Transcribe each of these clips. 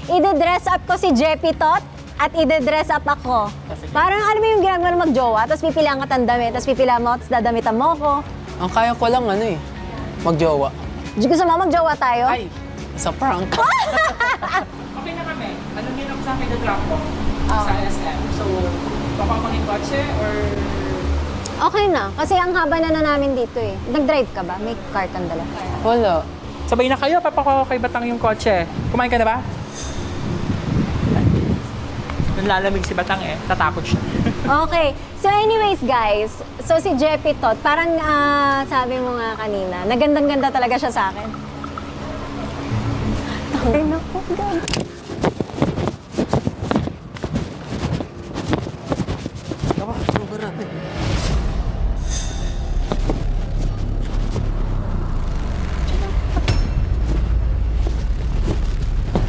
Ide-dress up ko si Jeppy Tot at ide-dress up ako. Parang alam mo yung ginagawa ng mag-jowa, tapos pipilaan ka ng damit, tapos pipilaan mo, tapos dadamitan mo ako. Ang kaya ko lang ano eh, magjowa. Gusto mo mag-jowa tayo? Ay, sa prank. Okay na kami. Ano nyo lang sa akin na drop ko sa SM. So, papapangin kotse or... Okay na, kasi ang haba na namin dito eh. Nag-drive ka ba? May car kang dala? Wala. Sabay na kayo, papako kay Batang yung kotse. Kumain ka na ba? Nalalamig si Batang eh, tatakot siya. Okay. So anyways guys, so si Jeppy Tot, parang sabi mo nga kanina, nagandang-ganda talaga siya sa akin. Ay naku, God.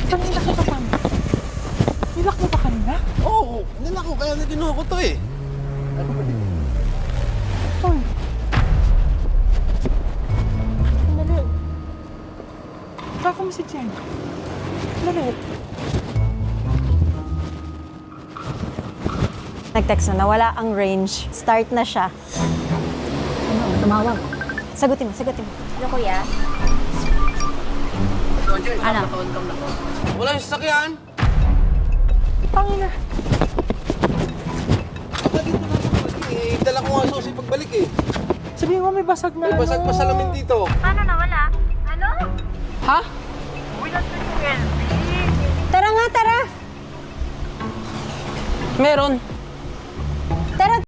Kanina ka pa pa. Nilak mo ba kanina? Oo, nila ko kaya naginuha ko to eh. Hoy. Sandali. Kako mo si Jen. Sandali. Nag-text na, wala ang range. Start na siya. Ano, tumawag. Sagutin mo, sagutin mo. Ano kuya? Ano? Wala yung sasakyan. Pangina. Baka dito na ako pagbalik eh. Dala ko nga susi pagbalik eh. Sabihin mo may basag na May basag pa salamin dito. Paano nawala? Ano? Ha? Tara nga, tara! Meron.